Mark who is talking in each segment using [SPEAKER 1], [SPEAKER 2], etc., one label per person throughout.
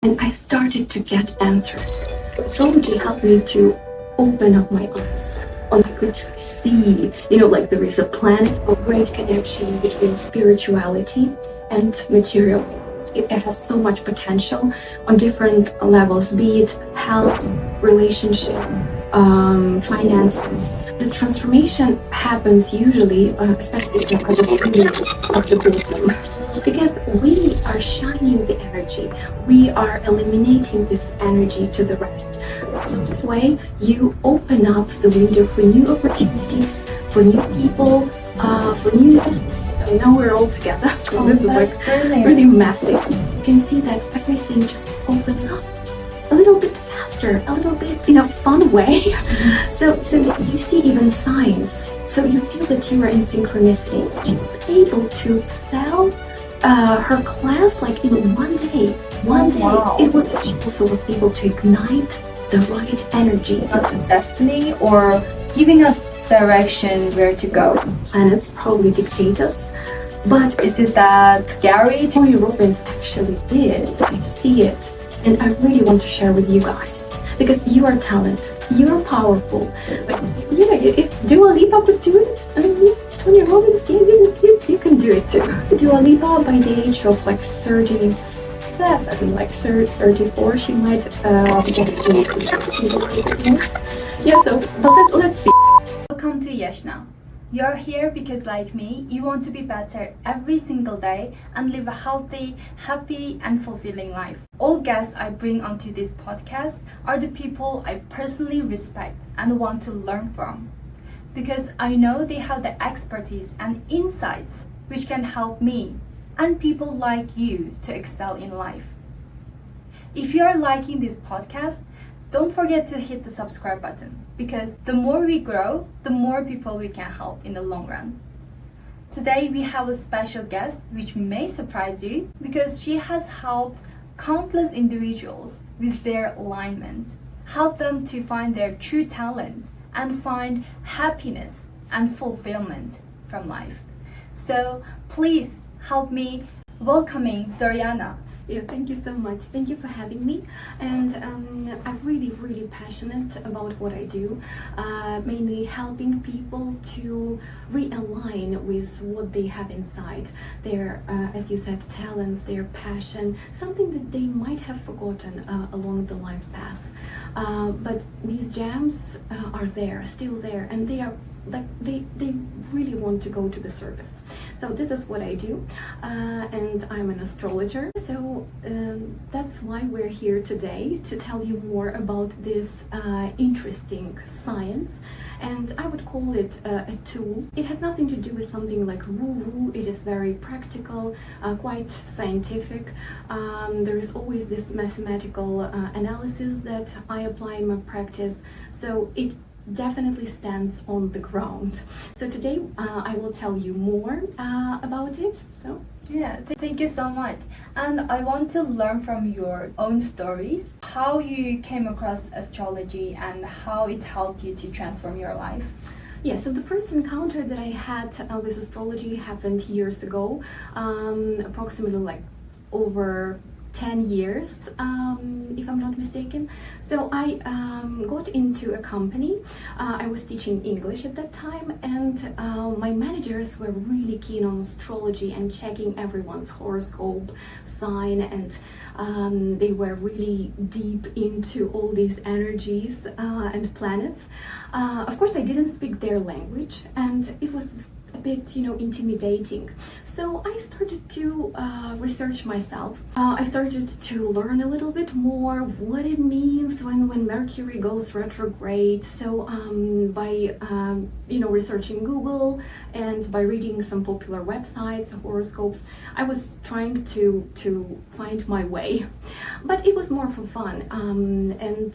[SPEAKER 1] and I started to get answers. Astrology helped me to open up my eyes. I could see, like there is a planet of great connection between spirituality and material. It has so much potential on different levels, be it health, relationship, finances. The transformation happens usually, especially at the bottom, because we are shining the energy. We are eliminating this energy to the rest. So this way, you open up the window for new opportunities, for new people, for new events. So now we're all together. So this is really massive. You can see that everything just opens up a little bit faster, a little bit in a fun way. So you see even signs. So you feel that you are in synchronicity. She was able to sell her class like in one day.
[SPEAKER 2] Wow.
[SPEAKER 1] She also was able to ignite the right energies.
[SPEAKER 2] As a destiny or giving us direction where to go.
[SPEAKER 1] Planets probably dictate us, but
[SPEAKER 2] Is it that scary?
[SPEAKER 1] some Europeans actually did. I see it, and I really want to share with you guys because you are talented, you are powerful. Like, if Dua Lipa could do it, I mean, Tony Robbins, you can do it too. Dua Lipa, by the age of like 37, like 34, she might get it. Yeah. So, but let's see.
[SPEAKER 2] Welcome to Yashna. You're here because, like me, you want to be better every single day and live a healthy, happy, and fulfilling life. All guests I bring onto this podcast are the people I personally respect and want to learn from, because I know they have the expertise and insights which can help me and people like you to excel in life. If you are liking this podcast, don't forget to hit the subscribe button, because the more we grow, the more people we can help in the long run. Today we have a special guest which may surprise you, because she has helped countless individuals with their alignment, help them to find their true talent and find happiness and fulfillment from life. So please help me welcoming Zoriana.
[SPEAKER 1] Yeah, thank you so much. Thank you for having me. And I'm really passionate about what I do, mainly helping people to realign with what they have inside, their, as you said, talents, their passion, something that they might have forgotten along the life path. But these gems are there, still there, and they are like they really want to go to the surface. So this is what I do, and I'm an astrologer. So that's why we're here today, to tell you more about this interesting science, and I would call it a tool. It has nothing to do with something like woo-woo. It is very practical, quite scientific. There is always this mathematical analysis that I apply in my practice, so it definitely stands on the ground. So today I will tell you more about it. So
[SPEAKER 2] Yeah, thank you so much. And I want to learn from your own stories, how you came across astrology and how it helped you to transform your life.
[SPEAKER 1] yeah, so the first encounter that I had with astrology happened years ago, approximately like over 10 years, if I'm not mistaken. So I got into a company. I was teaching English at that time, and my managers were really keen on astrology and checking everyone's horoscope sign, and they were really deep into all these energies and planets. Of course, I didn't speak their language, and it was a bit, intimidating. So I started to research myself. I started to learn a little bit more what it means when Mercury goes retrograde. So by researching Google and by reading some popular websites, horoscopes, I was trying to find my way. But it was more for fun, and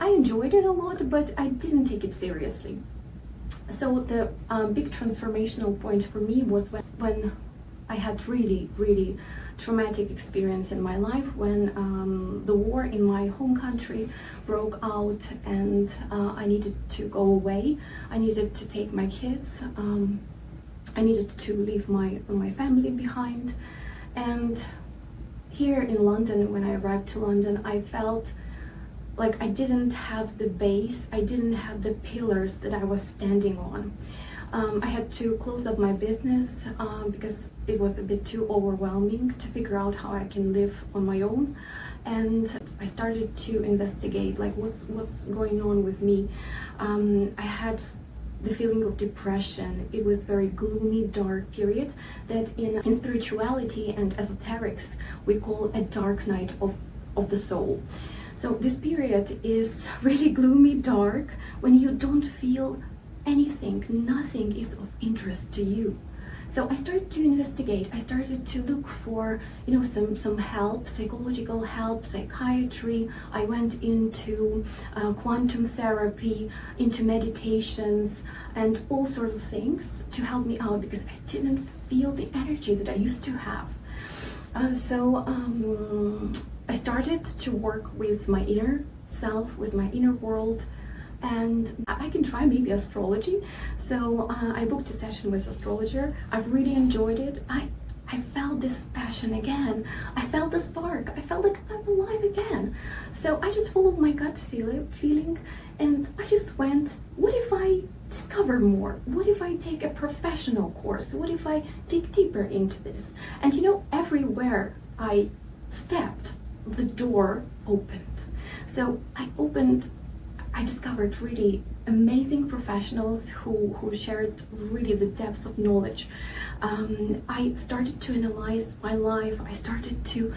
[SPEAKER 1] I enjoyed it a lot, but I didn't take it seriously. So the big transformational point for me was when I had really traumatic experience in my life, when the war in my home country broke out, and I needed to go away. I needed to take my kids. I needed to leave my family behind, and here in London, when I arrived to London, I felt like I didn't have the base, I didn't have the pillars that I was standing on. I had to close up my business because it was a bit too overwhelming to figure out how I can live on my own. And I started to investigate like what's going on with me. I had the feeling of depression. It was very gloomy, dark period that in spirituality and esoterics we call a dark night of the soul. So this period is really gloomy, dark, when you don't feel anything, nothing is of interest to you. So I started to investigate. I started to look for, some help, psychological help, psychiatry. I went into quantum therapy, into meditations, and all sorts of things to help me out because I didn't feel the energy that I used to have. I started to work with my inner self, with my inner world, and I can try maybe astrology. So I booked a session with astrologer. I've really enjoyed it. I felt this passion again. I felt the spark. I felt like I'm alive again. So I just followed my gut feeling, and I just went, what if I discover more? What if I take a professional course? What if I dig deeper into this? And everywhere I stepped, the door opened. So I discovered really amazing professionals who shared really the depths of knowledge. I started to analyze my life. I started to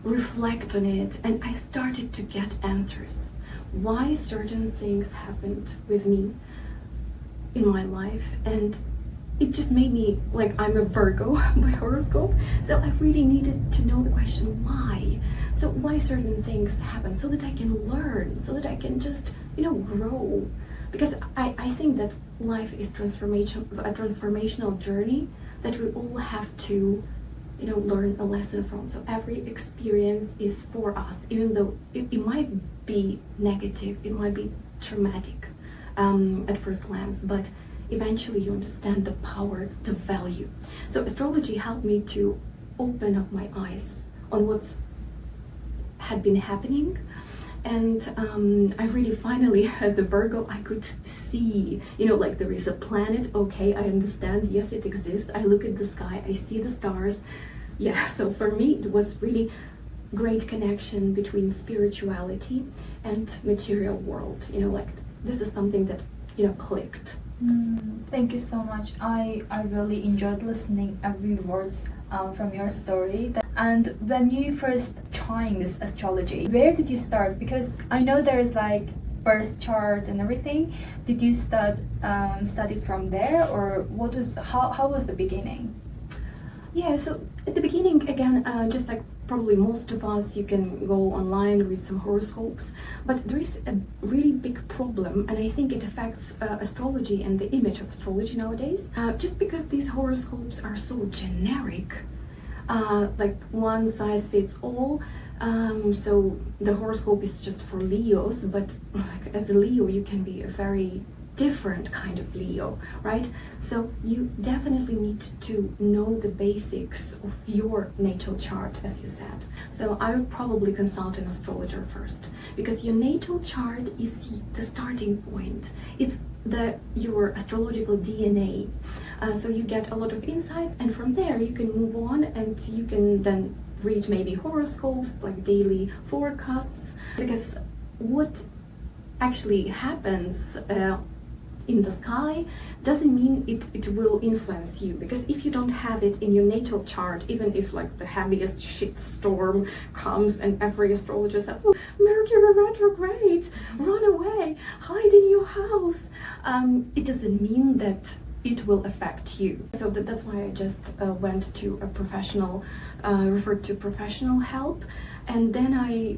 [SPEAKER 1] reflect on it, and I started to get answers. Why certain things happened with me in my life, and it just made me like I'm a Virgo by horoscope. So I really needed to know the question why. So why certain things happen, so that I can learn, so that I can just grow. Because I think that life is a transformational journey that we all have to learn a lesson from. So every experience is for us, even though it might be negative, it might be traumatic at first glance, but eventually you understand the power, the value. So astrology helped me to open up my eyes on what's had been happening. And I really finally, as a Virgo, I could see, like there is a planet, okay, I understand, yes, it exists. I look at the sky, I see the stars. Yeah, so for me, it was really great connection between spirituality and material world. Like this is something that, clicked.
[SPEAKER 2] Thank you so much. I really enjoyed listening every words from your story. And when you first trying this astrology, where did you start? Because I know there is like birth chart and everything. Did you study from there, or how was the beginning?
[SPEAKER 1] Yeah, so at the beginning, again, just like probably most of us, you can go online, read some horoscopes, but there is a really big problem, and I think it affects astrology and the image of astrology nowadays, just because these horoscopes are so generic, like one size fits all. So the horoscope is just for Leos, but like as a Leo, you can be a very different kind of Leo, right? So you definitely need to know the basics of your natal chart, as you said. So I would probably consult an astrologer first, because your natal chart is the starting point. It's your astrological DNA. So you get a lot of insights, and from there you can move on, and you can then read maybe horoscopes, like daily forecasts, because what actually happens in the sky doesn't mean it will influence you, because if you don't have it in your natal chart, even if like the heaviest shit storm comes and every astrologer says, oh, Mercury retrograde, run away, hide in your house, it doesn't mean that it will affect you. So that's why I just went to a professional, referred to professional help, and then I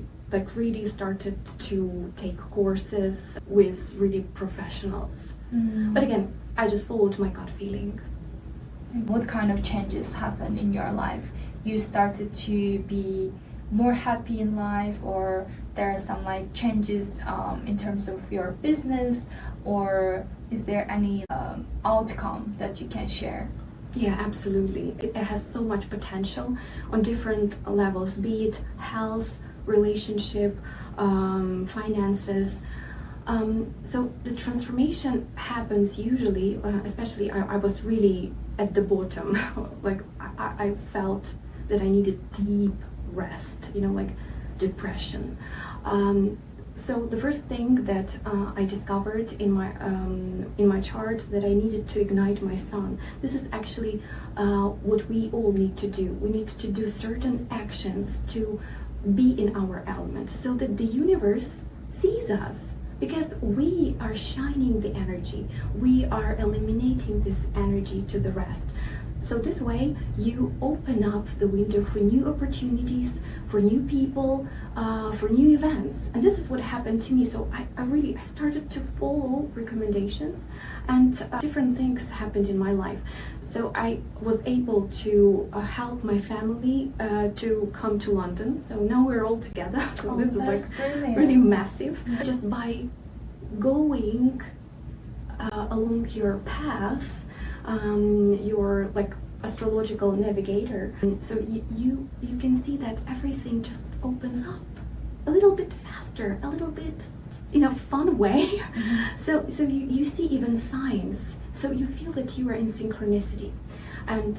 [SPEAKER 1] really started to take courses with really professionals. But again, I just followed my gut feeling.
[SPEAKER 2] What kind of changes happened in your life? You started to be more happy in life, or there are some like changes in terms of your business, or is there any outcome that you can share?
[SPEAKER 1] Yeah, absolutely. It has so much potential on different levels, be it health, relationship, finances. So the transformation happens usually, especially I was really at the bottom. Like I felt that I needed deep rest, like depression. So the first thing that I discovered in my chart that I needed to ignite my sun. This is actually what we all need to do. We need to do certain actions to be in our element so that the universe sees us, because we are shining the energy. We are eliminating this energy to the rest. So this way you open up the window for new opportunities, for new people, for new events. And this is what happened to me. So I started to follow recommendations, and different things happened in my life. So I was able to help my family to come to London. So now we're all together. So this is like
[SPEAKER 2] brilliant.
[SPEAKER 1] really massive. Just by going along your path, your like astrological navigator, so you can see that everything just opens up a little bit faster, a little bit in a fun way.
[SPEAKER 2] Mm-hmm.
[SPEAKER 1] So you see even signs, so you feel that you are in synchronicity, and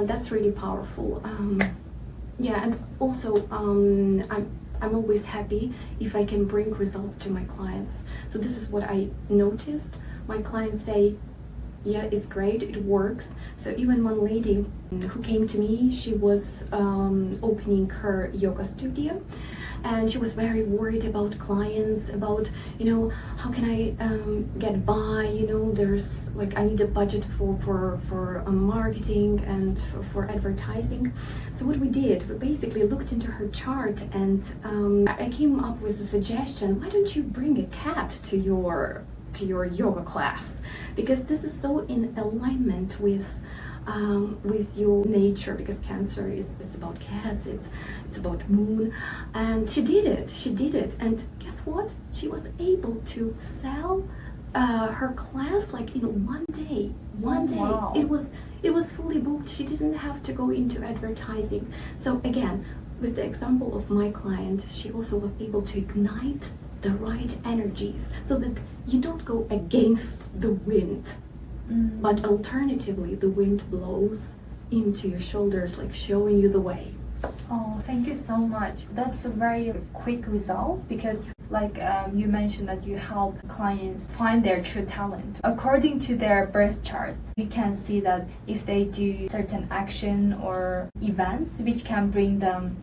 [SPEAKER 1] that's really powerful. Yeah, and also I'm always happy if I can bring results to my clients. So this is what I noticed. My clients say, yeah, it's great, it works. So even one lady who came to me, she was opening her yoga studio, and she was very worried about clients, about, how can I get by, there's like, I need a budget for marketing and for advertising. So what we did, we basically looked into her chart, and I came up with a suggestion: why don't you bring a cat to your yoga class, because this is so in alignment with your nature, because Cancer is about cats, it's about moon. And she did it, and guess what, she was able to sell her class like in one day.
[SPEAKER 2] Wow.
[SPEAKER 1] It was fully booked. She didn't have to go into advertising. So again, with the example of my client, she also was able to ignite the right energies so that you don't go against the wind, but alternatively the wind blows into your shoulders, like showing you the way.
[SPEAKER 2] Oh, thank you so much. That's a very quick result, because like you mentioned that you help clients find their true talent. According to their birth chart, you can see that if they do certain action or events which can bring them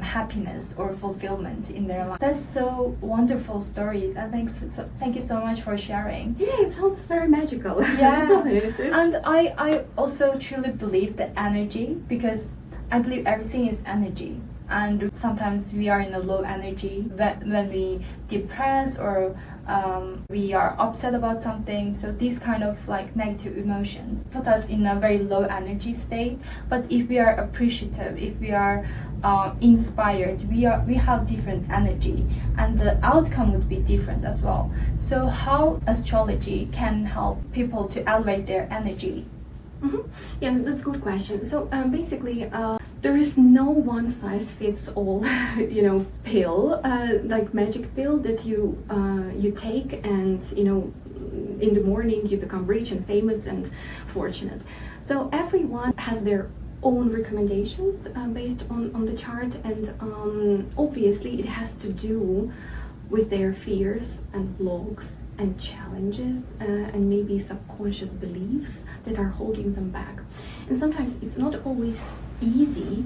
[SPEAKER 2] happiness or fulfillment in their life. That's so wonderful stories, and thank you so much for sharing.
[SPEAKER 1] Yeah, it sounds very magical.
[SPEAKER 2] Yeah,
[SPEAKER 1] doesn't it?
[SPEAKER 2] And I also truly believe the energy, because I believe everything is energy, and sometimes we are in a low energy when we depressed or we are upset about something. So these kind of like negative emotions put us in a very low energy state. But if we are appreciative, if we are inspired, we have different energy, and the outcome would be different as well. So how astrology can help people to elevate their energy?
[SPEAKER 1] Mm-hmm. Yeah, that's a good question. So basically, there is no one size fits all, pill, like magic pill that you take, and in the morning you become rich and famous and fortunate. So everyone has their own recommendations based on the chart, and obviously it has to do with their fears and blocks and challenges and maybe subconscious beliefs that are holding them back. And sometimes it's not always easy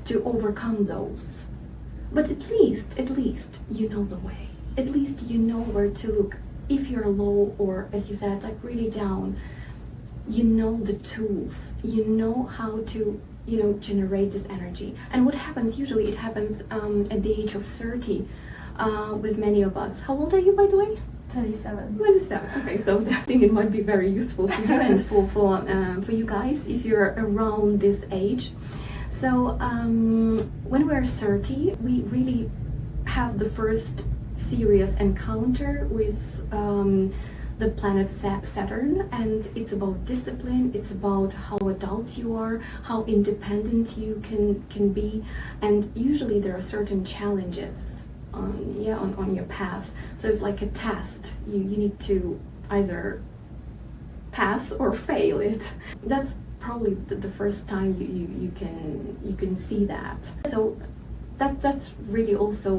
[SPEAKER 1] to overcome those, but at least you know the way. At least you know where to look. If you're low, or as you said, like really down, you know the tools, you know how to generate this energy. And what happens, usually it happens at the age of 30 with many of us. How old are you, by the way?
[SPEAKER 2] 27.
[SPEAKER 1] 27. Okay, so I think it might be very useful for you and for you guys if you're around this age. So when we're 30, we really have the first serious encounter with the planet Saturn, and it's about discipline, it's about how adult you are, how independent you can be, and usually there are certain challenges on your path. So it's like a test. You need to either pass or fail it. That's probably the first time you can see that. So that's really also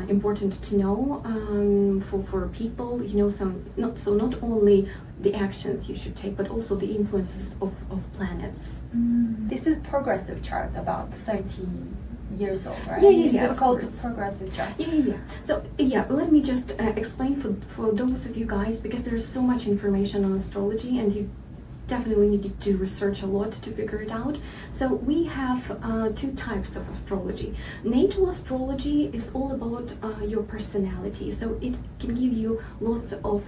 [SPEAKER 1] important to know for people. Not only the actions you should take, but also the influences of planets.
[SPEAKER 2] This is progressive chart, about 30 years old, right?
[SPEAKER 1] Yeah,
[SPEAKER 2] It's called progressive chart.
[SPEAKER 1] Yeah. So let me just explain for those of you guys, because there's so much information on astrology, and you definitely need to research a lot to figure it out. So we have two types of astrology. Natal astrology is all about your personality, so it can give you lots of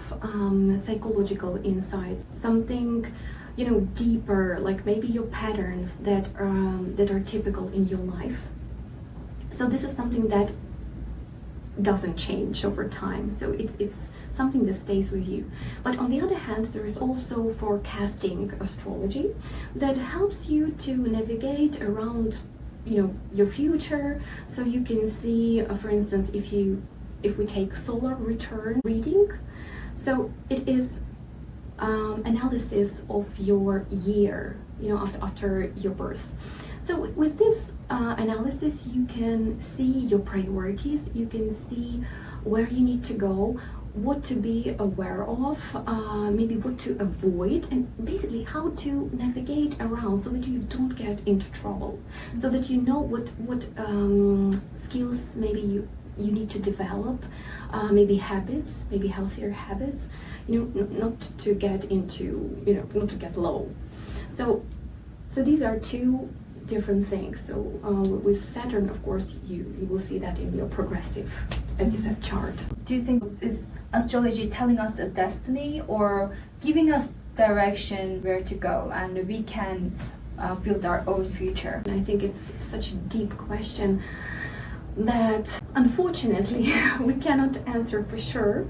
[SPEAKER 1] psychological insights, something deeper, like maybe your patterns that are typical in your life. So this is something that doesn't change over time, so it's something that stays with you. But on the other hand, there is also forecasting astrology that helps you to navigate around your future. So you can see, for instance, if we take solar return reading, so it is analysis of your year, after your birth. So with this analysis, you can see your priorities, you can see where you need to go, what to be aware of, maybe what to avoid, and basically how to navigate around so that you don't get into trouble, so that you know what skills maybe you need to develop, maybe habits, maybe healthier habits, not to get into, not to get low. So these are two different things. So with Saturn, of course, you will see that in your progressive, as you said, chart.
[SPEAKER 2] Do you think is astrology telling us a destiny, or giving us direction where to go, and we can build our own future?
[SPEAKER 1] I think it's such a deep question that unfortunately we cannot answer for sure.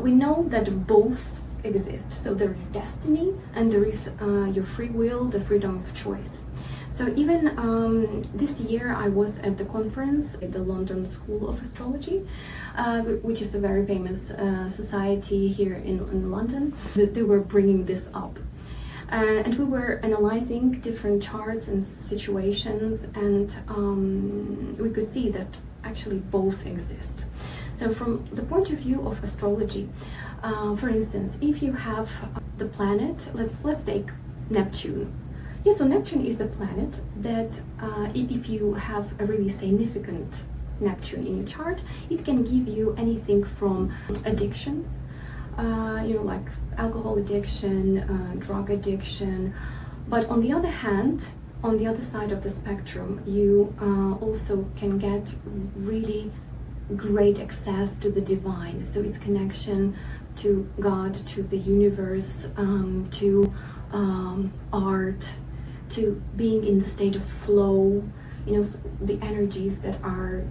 [SPEAKER 1] We know that both exist. So there is destiny, and there is your free will, the freedom of choice. So even this year I was at the conference at the London School of Astrology, which is a very famous society here in London. They were bringing this up. And we were analyzing different charts and situations, and we could see that actually both exist. So from the point of view of astrology, for instance, if you have the planet, let's take Neptune. Yeah, so Neptune is the planet that if you have a really significant Neptune in your chart, it can give you anything from addictions, like alcohol addiction, drug addiction. But on the other hand, on the other side of the spectrum, you also can get really great access to the divine. So it's connection to God, to the universe, to art, to being in the state of flow, the energies that are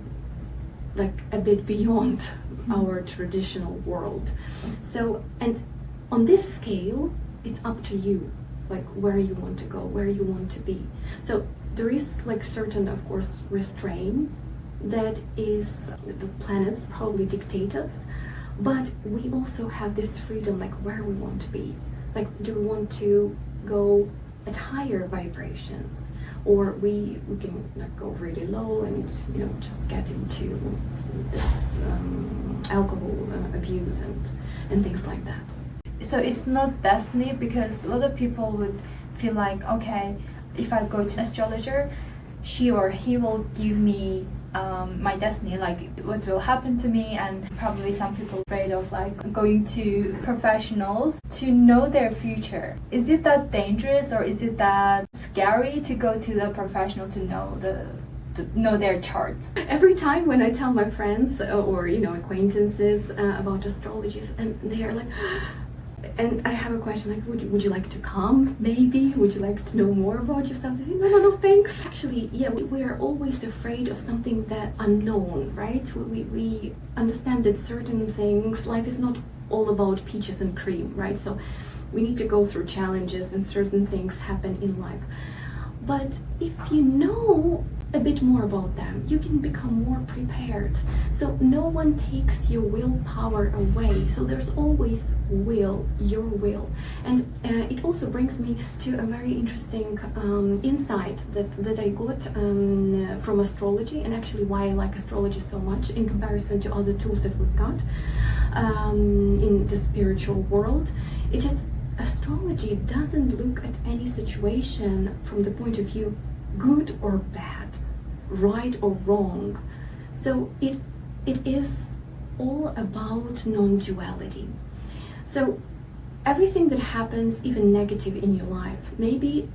[SPEAKER 1] like a bit beyond our traditional world. So, and on this scale, it's up to you, like where you want to go, where you want to be. So there is like certain, of course, restraint that is the planets probably dictate us, but we also have this freedom, like where we want to be. Like, do we want to go at higher vibrations, or we can like go really low and just get into this alcohol abuse and things like that.
[SPEAKER 2] So it's not destiny, because a lot of people would feel like, okay, if I go to an astrologer, she or he will give me my destiny, like what will happen to me. And probably some people are afraid of like going to professionals to know their future. Is it that dangerous, or is it that scary to go to the professional to know their charts?
[SPEAKER 1] Every time when I tell my friends or acquaintances about astrologies, and they are like, and I have a question like, would you like to come? Maybe would you like to know more about yourself? They say, no, thanks. Actually, yeah, we are always afraid of something that unknown, right? We understand that certain things, life is not all about peaches and cream, right? So we need to go through challenges and certain things happen in life. But if you know a bit more about them, you can become more prepared. So no one takes your willpower away. So there's always your will. And it also brings me to a very interesting insight that I got from astrology, and actually why I like astrology so much in comparison to other tools that we've got in the spiritual world. It just, astrology doesn't look at any situation from the point of view good or bad, right or wrong. So it is all about non-duality. So everything that happens, even negative in your life, maybe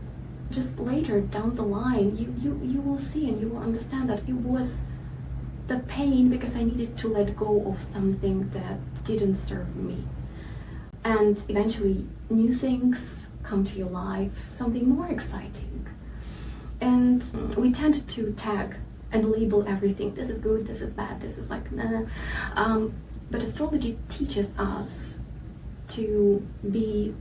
[SPEAKER 1] just later down the line, you will see and you will understand that it was the pain because I needed to let go of something that didn't serve me. And eventually new things come to your life, something more exciting. And we tend to tag and label everything. This is good, this is bad, this is like nah. But astrology teaches us to be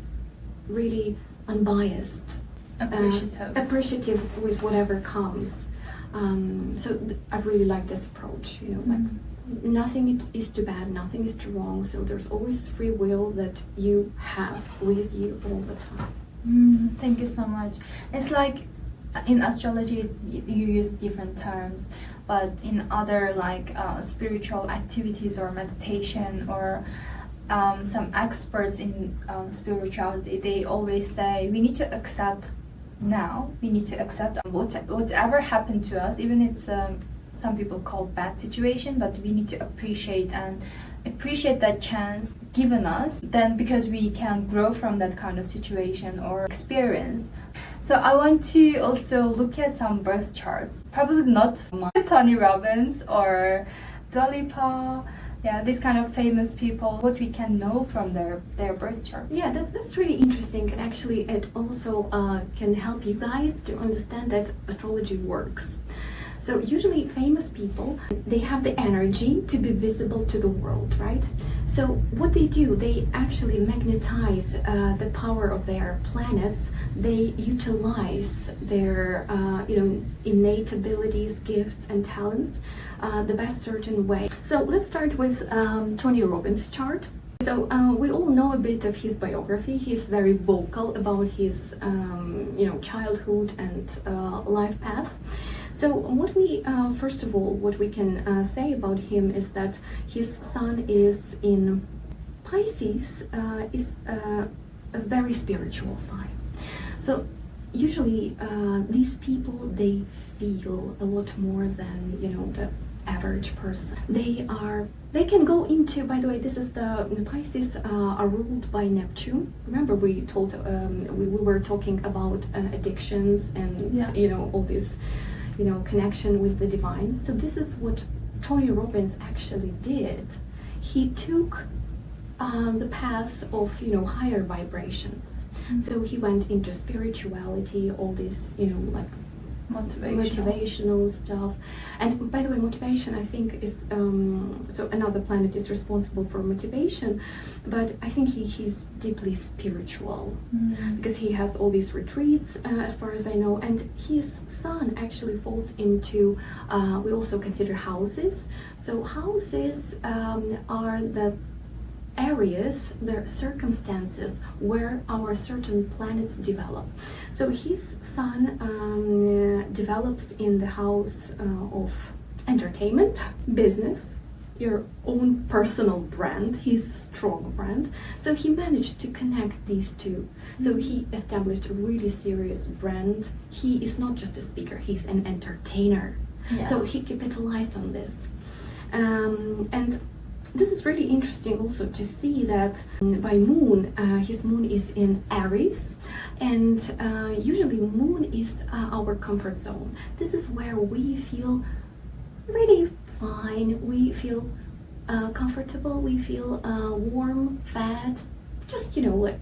[SPEAKER 1] really unbiased, appreciative with whatever comes. So I really like this approach, like nothing is too bad, nothing is too wrong. So there's always free will that you have with you all the time.
[SPEAKER 2] Thank you so much. It's like in astrology you use different terms, but in other like spiritual activities or meditation or some experts in spirituality, they always say we need to accept now. We need to accept whatever happened to us, even it's some people call bad situation, but we need to appreciate that chance given us, then because we can grow from that kind of situation or experience. So I want to also look at some birth charts, probably not Tony Robbins or Dua Lipa, these kind of famous people, what we can know from their birth chart.
[SPEAKER 1] Yeah, that's really interesting, and actually it also can help you guys to understand that astrology works. So usually famous people, they have the energy to be visible to the world, right? So what they do, they actually magnetize the power of their planets. They utilize their innate abilities, gifts and talents the best certain way. So let's start with Tony Robbins' chart. So we all know a bit of his biography. He's very vocal about his childhood and life path. So what we first of all, what we can say about him is that his sun is in Pisces, is a very spiritual sign. So usually these people, they feel a lot more than the average person. They can go into, by the way, this is the Pisces are ruled by Neptune. Remember we told we were talking about addictions and all this connection with the divine. So this is what Tony Robbins actually did. He took the path of higher vibrations. So he went into spirituality, all this like motivational stuff. And by the way, motivation, I think, is so another planet is responsible for motivation, but I think he's deeply spiritual because he has all these retreats as far as I know, and his sun actually falls into we also consider houses. So houses are the areas, the circumstances where our certain planets develop. So his sun develops in the house of entertainment, business, your own personal brand, his strong brand. So he managed to connect these two. So he established a really serious brand. He is not just a speaker, he's an entertainer.
[SPEAKER 2] Yes.
[SPEAKER 1] So he capitalized on this. And this is really interesting also to see that by moon, his moon is in Aries, and usually moon is our comfort zone. This is where we feel really fine, we feel comfortable, we feel warm, fed, just like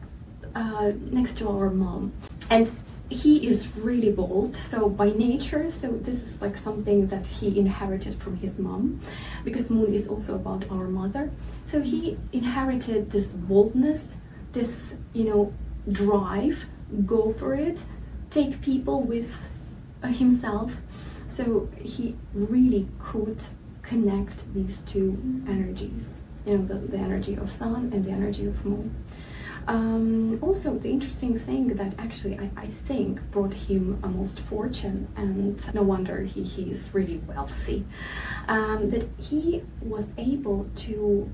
[SPEAKER 1] next to our mom. And he is really bold, so by nature, so this is like something that he inherited from his mom, because Moon is also about our mother. So he inherited this boldness, this, drive, go for it, take people with himself. So he really could connect these two energies, the energy of sun and the energy of moon. Also, the interesting thing that actually I think brought him a most fortune, and no wonder he is really wealthy, that he was able to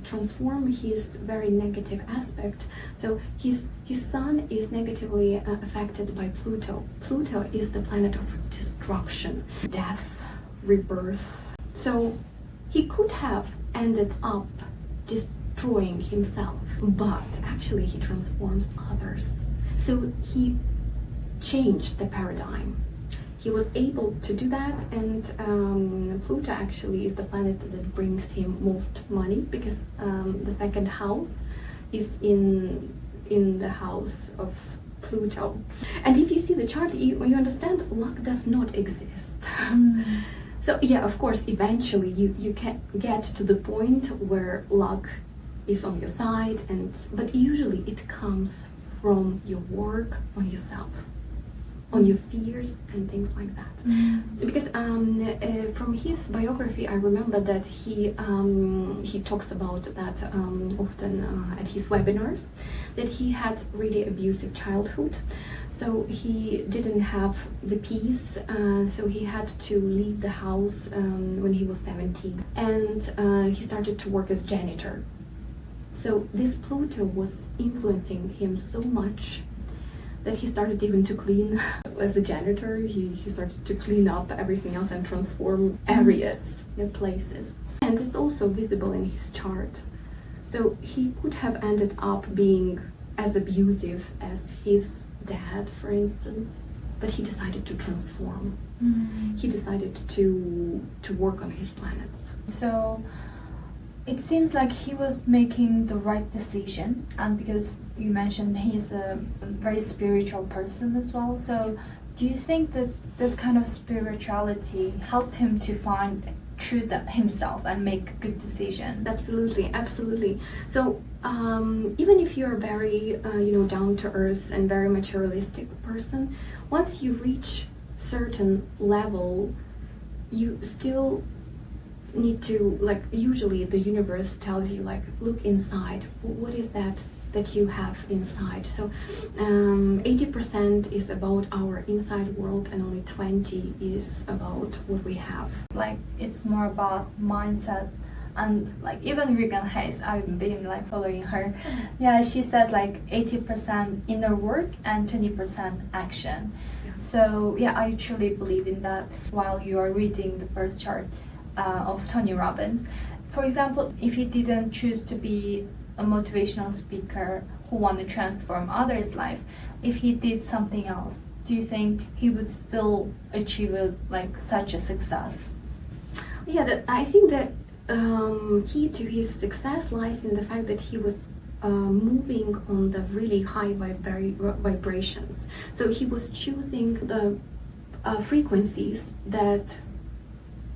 [SPEAKER 1] transform his very negative aspect. So his sun is negatively affected by Pluto. Pluto is the planet of destruction, death, rebirth. So he could have ended up destroying himself, but actually he transforms others. So he changed the paradigm. He was able to do that, and Pluto actually is the planet that brings him most money, because the second house is in the house of Pluto. And if you see the chart, you understand luck does not exist. So yeah, of course, eventually you can get to the point where luck is on your side, but usually it comes from your work on yourself, on your fears and things like that. Because from his biography, I remember that he talks about that often at his webinars, that he had really abusive childhood. So he didn't have the peace, so he had to leave the house when he was 17, and he started to work as janitor. So this Pluto was influencing him so much that he started even to clean as a janitor. He started to clean up everything else and transform areas and places. And it's also visible in his chart. So he could have ended up being as abusive as his dad, for instance, but he decided to transform. He decided to work on his planets.
[SPEAKER 2] So it seems like he was making the right decision, and because you mentioned he's a very spiritual person as well, so do you think that that kind of spirituality helped him to find truth himself and make good decisions?
[SPEAKER 1] Absolutely. So even if you're a very down to earth and very materialistic person, once you reach certain level, you still need to, usually the universe tells you, look inside. What is that you have inside? So 80% is about our inside world, and only 20 is about what we have.
[SPEAKER 2] It's more about mindset. And even Regan Hayes, I've been following her. Yeah, she says 80% inner work and 20% action. So yeah, I truly believe in that. While you are reading the birth chart of Tony Robbins, for example, if he didn't choose to be a motivational speaker who want to transform others' life, if he did something else, do you think he would still achieve such a success?
[SPEAKER 1] Yeah, I think the key to his success lies in the fact that he was moving on the really high vibrations. So he was choosing the frequencies that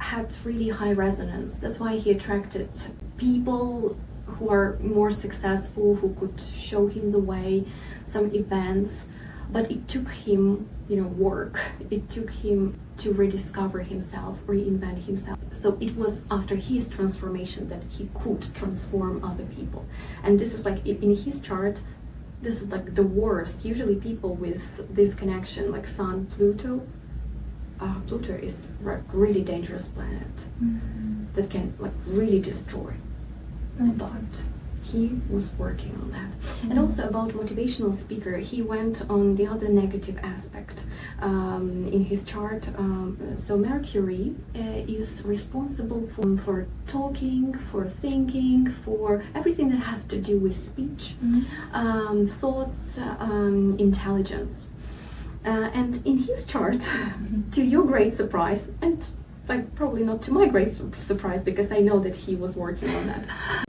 [SPEAKER 1] had really high resonance. That's why he attracted people who are more successful, who could show him the way, some events. But it took him, work. It took him to rediscover himself, reinvent himself. So it was after his transformation that he could transform other people. And this is in his chart, this is the worst. Usually people with this connection, Sun, Pluto, Pluto is a really dangerous planet that can really destroy. But he was working on that. And also about motivational speaker, he went on the other negative aspect in his chart. So Mercury is responsible for talking, for thinking, for everything that has to do with speech, thoughts, intelligence. And in his chart, to your great surprise, and probably not to my great surprise, because I know that he was working on that,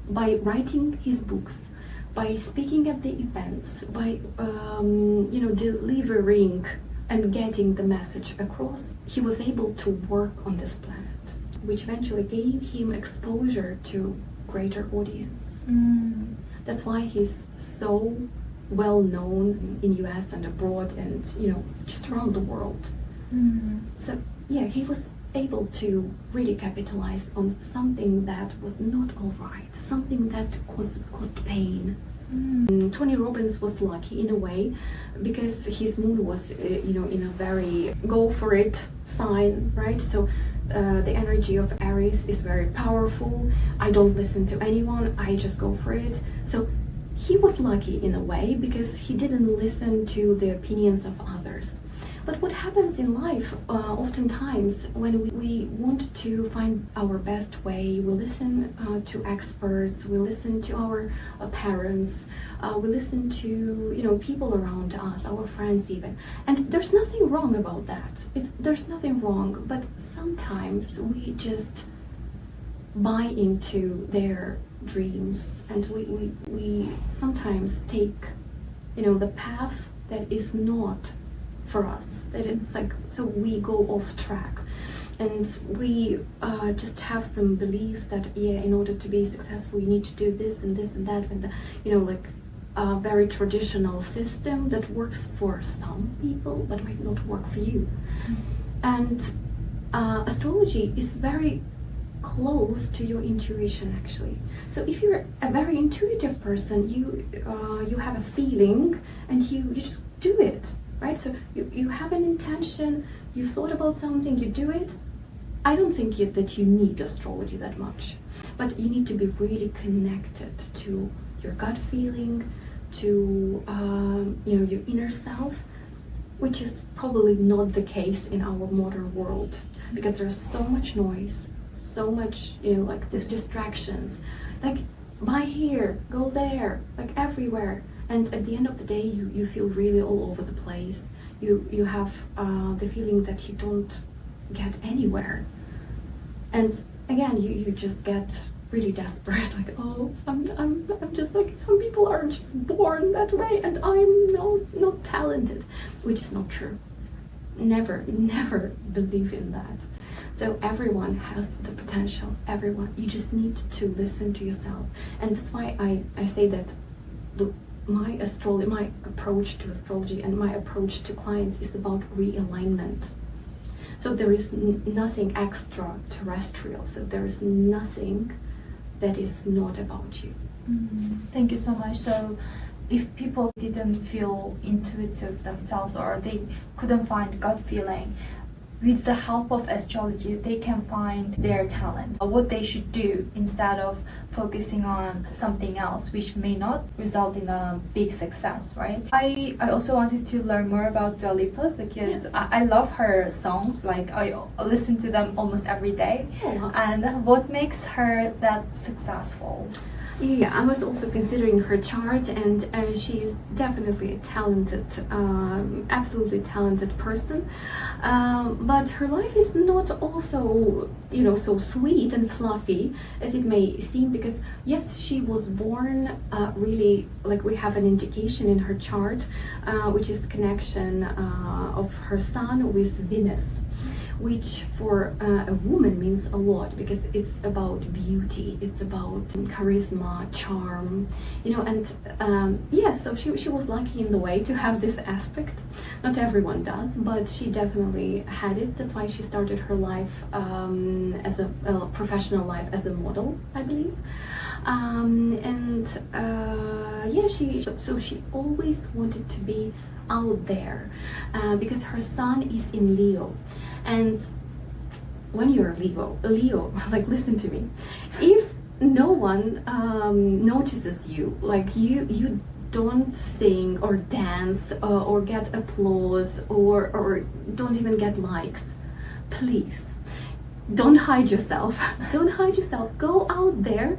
[SPEAKER 1] by writing his books, by speaking at the events, by delivering and getting the message across, he was able to work on this planet, which eventually gave him exposure to greater audience. That's why he's so well known in US and abroad and just around the world. So yeah, he was able to really capitalize on something that was not all right, something that caused pain. Tony Robbins was lucky in a way because his moon was in a very go for it sign, right? So the energy of Aries is very powerful. I don't listen to anyone, I just go for it. So he was lucky in a way because he didn't listen to the opinions of others. But what happens in life oftentimes when we want to find our best way, we listen to experts, we listen to our parents, we listen to people around us, our friends even. And there's nothing wrong about that. There's nothing wrong, but sometimes we just buy into their dreams and we sometimes take the path that is not for us, that it's like, so we go off track and we just have some beliefs that in order to be successful you need to do this and this and that, and like a very traditional system that works for some people but might not work for you. And astrology is very close to your intuition actually. So if you're a very intuitive person, you have a feeling and you just do it, right? So you have an intention, you thought about something, you do it. I don't think that you need astrology that much, but you need to be really connected to your gut feeling, to your inner self, which is probably not the case in our modern world because there's so much noise, so much like these distractions, like buy here, go there, like everywhere. And at the end of the day, you feel really all over the place. You have the feeling that you don't get anywhere. And again, you just get really desperate, like, oh, I'm just like, some people are just born that way and I'm not talented, which is not true. Never believe in that. So everyone has the potential, everyone. You just need to listen to yourself. And that's why I say that my approach to astrology and my approach to clients is about realignment. So there is nothing extraterrestrial. So there is nothing that is not about you.
[SPEAKER 2] Thank you so much. So if people didn't feel intuitive themselves or they couldn't find gut feeling, with the help of astrology, they can find their talent, what they should do instead of focusing on something else, which may not result in a big success, right? I also wanted to learn more about Dua Lipa because I love her songs, like I listen to them almost every day. And what makes her that successful?
[SPEAKER 1] Yeah, I was also considering her chart, and she's definitely a talented, absolutely talented person. But her life is not also, so sweet and fluffy as it may seem, because yes, she was born really, like we have an indication in her chart, which is connection of her sun with Venus, which for a woman means a lot because it's about beauty, it's about charisma, charm, and so she was lucky in the way to have this aspect. Not everyone does, but she definitely had it. That's why she started her life as a professional life as a model, I believe. She always wanted to be out there because her sun is in Leo. And when you're Leo, like listen to me, if no one notices you, like you don't sing or dance or get applause or don't even get likes, please don't hide yourself. Don't hide yourself. Go out there,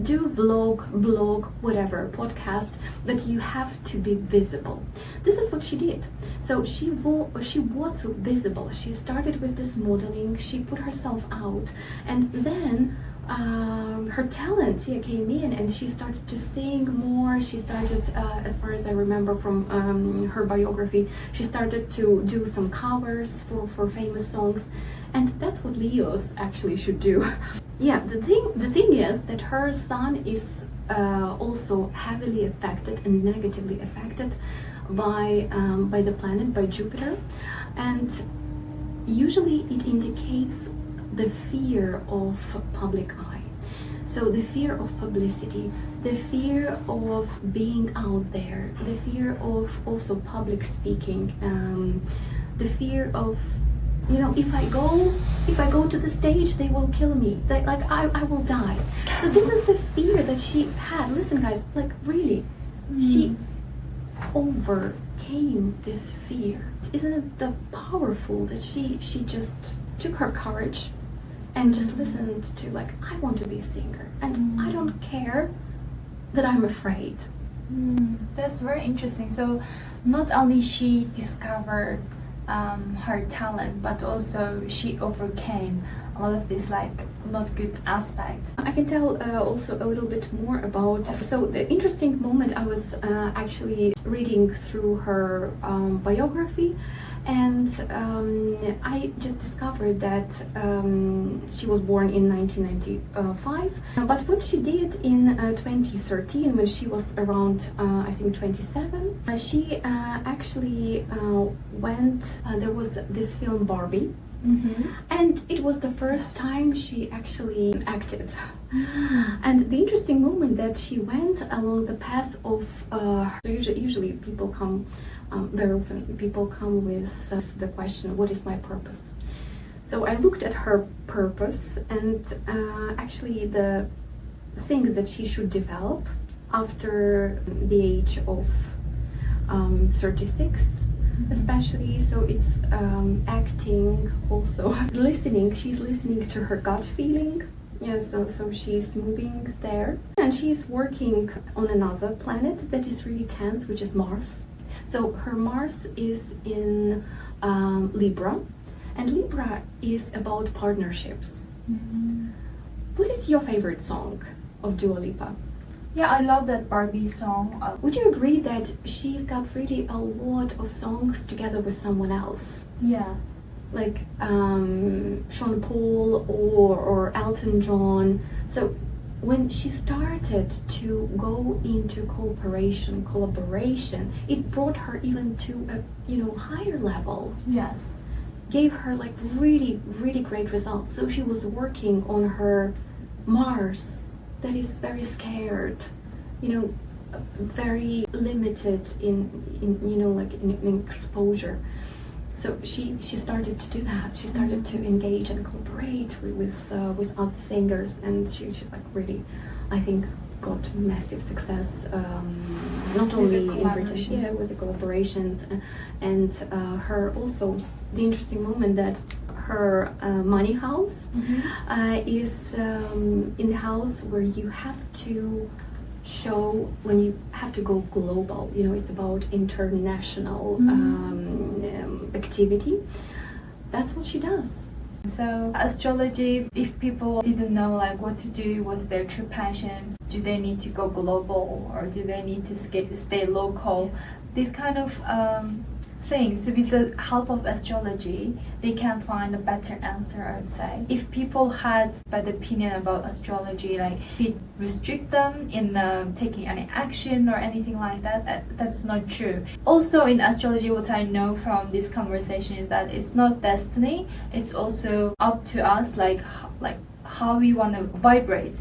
[SPEAKER 1] do vlog, blog, whatever, podcast, but you have to be visible. This is what she did. So she was visible. She started with this modeling. She put herself out, and then her talent came in, and she started to sing more. She started, as far as I remember from her biography, she started to do some covers for famous songs, and that's what Leos actually should do. Yeah, the thing is that her sun is also heavily affected and negatively affected by the planet, by Jupiter, and usually it indicates the fear of public eye. So the fear of publicity, the fear of being out there, the fear of also public speaking, the fear of, you know, if I go to the stage, they will kill me. I will die. So this is the fear that she had. Listen, guys, like really, she overcame this fear. Isn't it the powerful that she just took her courage and just listened to, like, I want to be a singer, and I don't care that I'm afraid.
[SPEAKER 2] That's very interesting. So not only she discovered her talent, but also she overcame a lot of these like not good aspects.
[SPEAKER 1] I can tell also a little bit more about, so the interesting moment, I was actually reading through her biography, and I just discovered that she was born in 1995, but what she did in 2013, when she was around I think 27, she actually went, there was this film Barbie. And it was the first time she actually acted. And the interesting moment that she went along the path of so usually people come very often people come with the question, what is my purpose? So I looked at her purpose, and actually the things that she should develop after the age of 36 especially. So it's acting, also listening. She's listening to her gut feeling. Yeah, so she's moving there, and she's working on another planet that is really tense, which is Mars. So her Mars is in Libra, and Libra is about partnerships. What is your favorite song of Dua Lipa?
[SPEAKER 2] Yeah, I love that Barbie song.
[SPEAKER 1] Would you agree that she's got really a lot of songs together with someone else?
[SPEAKER 2] Yeah.
[SPEAKER 1] Like Sean Paul or Elton John. So when she started to go into collaboration, it brought her even to a higher level.
[SPEAKER 2] Yes.
[SPEAKER 1] Gave her like really, really great results. So she was working on her Mars, that is very scared, very limited in exposure. So she started to do that. She started to engage and collaborate with other singers, and she like really, I think, got massive success. Not only in Britain, with the collaborations, and her also the interesting moment that her money house is in the house where you have to show when you have to go global. It's about international activity. That's what she does.
[SPEAKER 2] So astrology, if people didn't know like what to do, what's their true passion, do they need to go global or do they need to stay local, these kind of things. So with the help of astrology, they can find a better answer, I would say. If people had bad opinion about astrology, like it restrict them in taking any action or anything like that, that's not true. Also in astrology, what I know from this conversation is that it's not destiny, it's also up to us, like how we want to vibrate,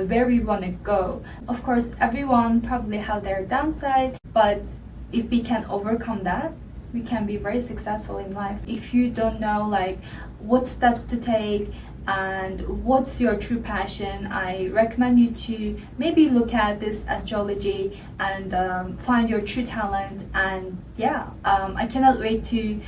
[SPEAKER 2] where we want to go. Of course, everyone probably have their downside, but if we can overcome that, we can be very successful in life. If you don't know like what steps to take and what's your true passion, I recommend you to maybe look at this astrology and find your true talent. And I cannot wait to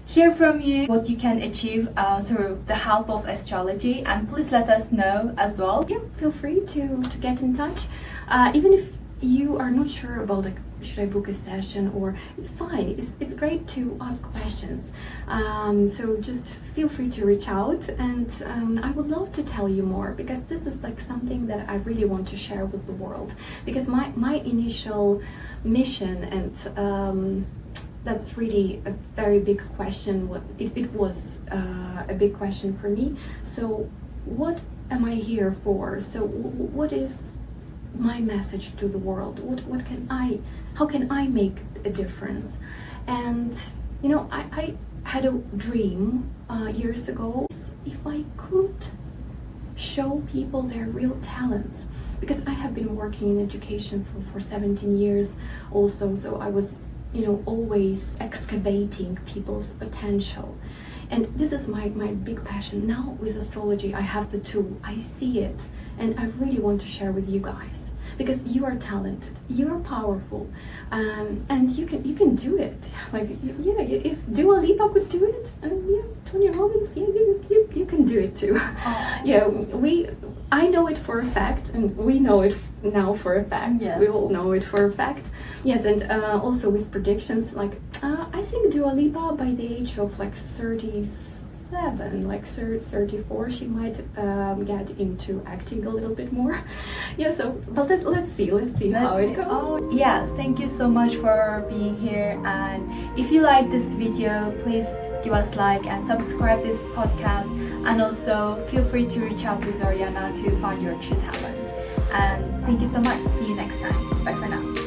[SPEAKER 2] hear from you what you can achieve through the help of astrology, and please let us know as well.
[SPEAKER 1] Yeah, feel free to get in touch, even if you are not sure about like should I book a session, or it's fine. It's great to ask questions. So just feel free to reach out, and I would love to tell you more, because this is like something that I really want to share with the world. Because my initial mission, and that's really a very big question. It was a big question for me. So what am I here for? So what is my message to the world? How can I make a difference? And you know, I had a dream years ago. If I could show people their real talents, because I have been working in education for 17 years also, so I was, you know, always excavating people's potential. And this is my big passion. Now with astrology, I have the tool, I see it, and I really want to share with you guys, because you are talented, you are powerful, and you can do it. Like, yeah, if Dua Lipa could do it, and yeah, Tony Robbins, yeah, you can do it too. Yeah, I know it for a fact, and we know it now for a fact.
[SPEAKER 2] Yes.
[SPEAKER 1] We all know it for a fact. Yes, and also with predictions, like I think Dua Lipa by the age of like 37, like 34, she might get into acting a little bit more. Yeah, so but let's see how it goes.
[SPEAKER 2] Yeah, thank you so much for being here, and if you like this video, please give us like and subscribe this podcast, and also feel free to reach out to Zoriana to find your true talent. And thank you so much. See you next time. Bye for now.